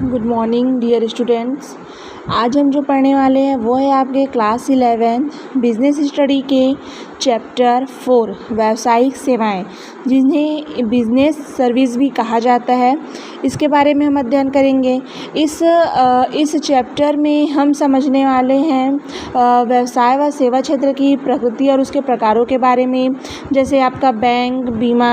Good morning dear students. आज हम जो पढ़ने वाले हैं वो है आपके क्लास 11 बिजनेस स्टडी के चैप्टर 4 व्यावसायिक सेवाएं, जिन्हें बिजनेस सर्विस भी कहा जाता है। इसके बारे में हम अध्ययन करेंगे। इस चैप्टर में हम समझने वाले हैं व्यवसाय व सेवा क्षेत्र की प्रकृति और उसके प्रकारों के बारे में, जैसे आपका बैंक, बीमा,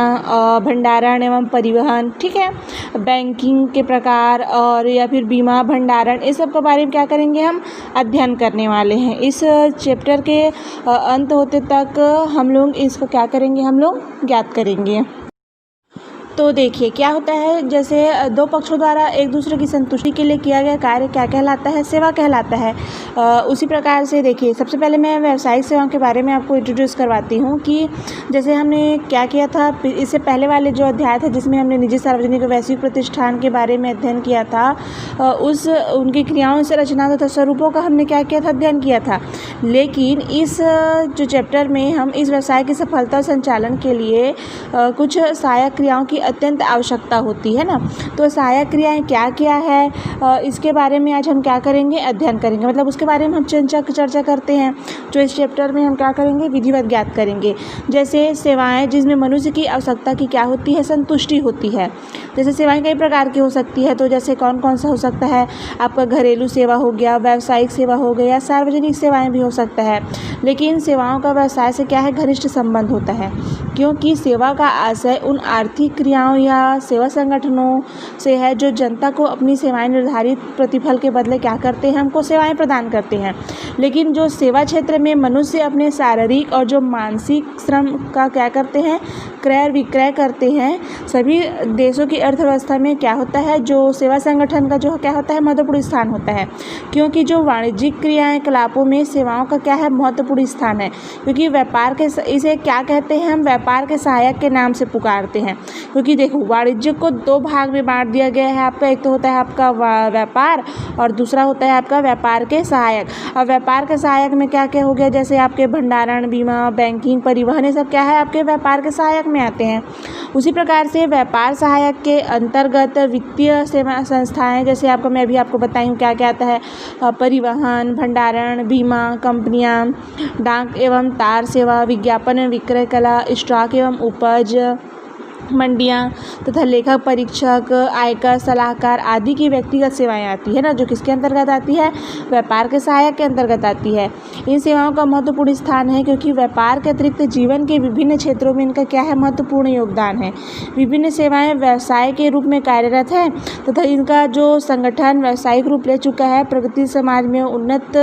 भंडारण एवं परिवहन। ठीक है, बैंकिंग के प्रकार और या फिर बीमा, भंडारण, इस सब के बारे में क्या करेंगे, हम अध्ययन करने वाले हैं। इस चैप्टर के अंत होते तक हम लोग इसको क्या करेंगे, हम लोग ज्ञात करेंगे। तो देखिए क्या होता है, जैसे दो पक्षों द्वारा एक दूसरे की संतुष्टि के लिए किया गया कार्य क्या कहलाता है, सेवा कहलाता है। उसी प्रकार से देखिए, सबसे पहले मैं व्यावसायिक सेवाओं के बारे में आपको इंट्रोड्यूस करवाती हूँ कि जैसे हमने क्या किया था इससे पहले वाले जो अध्याय था जिसमें हमने निजी, सार्वजनिक, वैश्विक प्रतिष्ठान के बारे में अध्ययन किया था, उनकी क्रियाओं से रचना तथा स्वरूपों का हमने क्या किया था, अध्ययन किया था। लेकिन इस जो चैप्टर में हम इस व्यवसाय की सफलता संचालन के लिए कुछ सहायक क्रियाओं की अत्यंत आवश्यकता होती है ना। तो सहायक क्रियाएं क्या क्या है, इसके बारे में आज हम क्या करेंगे, अध्ययन करेंगे। मतलब उसके बारे में हम चर्चा करते हैं, जो इस चैप्टर में हम क्या करेंगे, विधिवत ज्ञात करेंगे। जैसे सेवाएं, जिसमें मनुष्य की आवश्यकता की क्या होती है, संतुष्टि होती है। जैसे सेवाएं कई प्रकार की हो सकती है, तो जैसे कौन कौन सा हो सकता है, आपका घरेलू सेवा हो गया, व्यावसायिक सेवा हो गया, सार्वजनिक सेवाएं भी हो सकता है। लेकिन सेवाओं का व्यवसाय से क्या है, घनिष्ठ संबंध होता है, क्योंकि सेवा का आशय उन आर्थिक क्रियाओं या सेवा संगठनों से है जो जनता को अपनी सेवाएं निर्धारित प्रतिफल के बदले क्या करते हैं, हमको सेवाएं प्रदान करते हैं। लेकिन जो सेवा क्षेत्र में मनुष्य अपने शारीरिक और जो मानसिक श्रम का क्या करते हैं, क्रय विक्रय करते हैं। सभी देशों की अर्थव्यवस्था में क्या होता है, जो सेवा संगठन का जो क्या होता है, महत्वपूर्ण स्थान होता है। क्योंकि जो वाणिज्यिक क्रियाएं कलापों में सेवाओं का क्या है, महत्वपूर्ण स्थान है। क्योंकि व्यापार के इसे क्या कहते हैं, हम व्यापार के सहायक के नाम से पुकारते हैं। क्योंकि देखो, वाणिज्य को दो भाग में बांट दिया गया है आपका। एक तो होता है आपका व्यापार और दूसरा होता है आपका व्यापार के सहायक। और व्यापार के सहायक में क्या क्या हो गया, जैसे आपके भंडारण, बीमा, बैंकिंग, परिवहन, ये सब क्या है, आपके व्यापार के सहायक में आते हैं। उसी प्रकार से व्यापार सहायक के अंतर्गत वित्तीय सेवा संस्थाएं, जैसे आपको मैं अभी आपको बताई हूँ क्या क्या आता है, परिवहन, भंडारण, बीमा कंपनियां, डाक एवं तार सेवा, विज्ञापन एवं विक्रय कला, स्टॉक एवं उपज, मंडियां तथा लेखा परीक्षक, आयकर सलाहकार आदि की व्यक्तिगत सेवाएं आती है ना, जो किसके अंतर्गत आती है, व्यापार के सहायक के अंतर्गत आती है। इन सेवाओं का महत्वपूर्ण स्थान है, क्योंकि व्यापार के अतिरिक्त जीवन के विभिन्न क्षेत्रों में इनका क्या है, महत्वपूर्ण योगदान है। विभिन्न सेवाएं व्यवसाय के रूप में कार्यरत है तथा इनका जो संगठन व्यावसायिक रूप ले चुका है। प्रगति समाज में उन्नत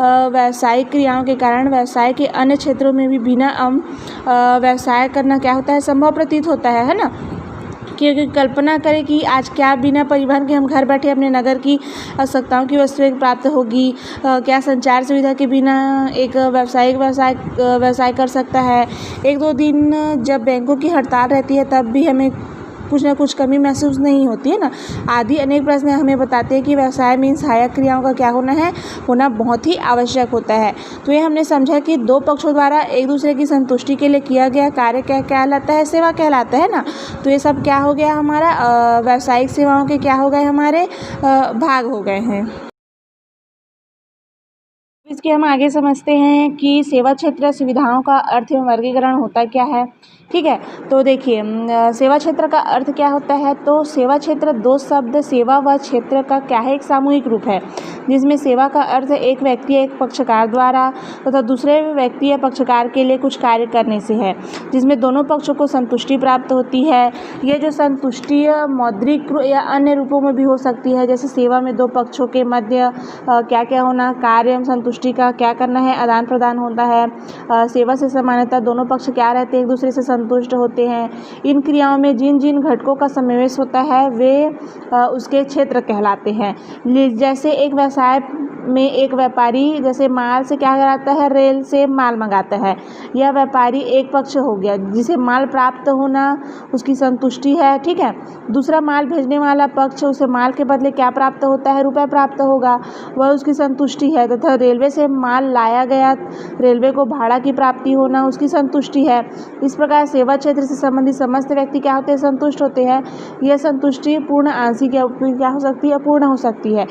व्यावसायिक क्रियाओं के कारण व्यवसाय के अन्य क्षेत्रों में भी बिना व्यवसाय करना क्या होता है, संभव प्रतीत होता है ना। क्योंकि कल्पना करें कि आज क्या बिना परिवहन के हम घर बैठे अपने नगर की आवश्यकताओं की वस्तुएं प्राप्त होगी, क्या संचार सुविधा के बिना एक व्यवसाय कर सकता है। एक दो दिन जब बैंकों की हड़ताल रहती है तब भी हमें कुछ ना कुछ कमी महसूस नहीं होती है ना। आदि अनेक प्रश्न हमें बताते हैं कि व्यवसाय में इन सहायक क्रियाओं का क्या होना बहुत ही आवश्यक होता है। तो ये हमने समझा कि दो पक्षों द्वारा एक दूसरे की संतुष्टि के लिए किया गया कार्य क्या कहलाता है, सेवा कहलाता है ना। तो ये सब क्या हो गया, हमारा व्यावसायिक सेवाओं के क्या हो गए, हमारे भाग हो गए हैं। इसके हम आगे समझते हैं कि सेवा क्षेत्र सुविधाओं का अर्थ एवं वर्गीकरण होता क्या है। ठीक है, तो देखिए सेवा क्षेत्र का अर्थ क्या होता है। तो सेवा क्षेत्र दो शब्द सेवा व क्षेत्र का क्या है, एक सामूहिक रूप है, जिसमें सेवा का अर्थ एक व्यक्ति एक पक्षकार द्वारा तथा दूसरे व्यक्ति या पक्षकार के लिए कुछ कार्य करने से है, जिसमें दोनों पक्षों को संतुष्टि प्राप्त होती है। ये जो संतुष्टि मौद्रिक या अन्य रूपों में भी हो सकती है। जैसे सेवा में दो पक्षों के मध्य क्या क्या होना, कार्य एवं संतुष्टि का क्या करना है, आदान प्रदान होता है। सेवा से सामान्यतः दोनों पक्ष क्या रहते हैं, एक दूसरे से संतुष्ट होते हैं। इन क्रियाओं में जिन जिन घटकों का समावेश होता है वे उसके क्षेत्र कहलाते हैं। जैसे एक व्यवसाय में एक व्यापारी जैसे माल से क्या कराता है, रेल से माल मंगाता है, यह व्यापारी एक पक्ष हो गया जिसे माल प्राप्त होना उसकी संतुष्टि है, ठीक है। दूसरा माल भेजने वाला पक्ष, उसे माल के बदले क्या प्राप्त होता है, रुपए प्राप्त होगा, वह उसकी संतुष्टि है। तथा रेलवे से माल लाया गया, रेलवे को भाड़ा की प्राप्ति होना उसकी संतुष्टि है। इस प्रकार सेवा क्षेत्र से संबंधित समस्त व्यक्ति क्या होते हैं, संतुष्ट होते हैं। यह संतुष्टि पूर्ण, आंशिक या क्या हो सकती है, पूर्ण हो सकती है।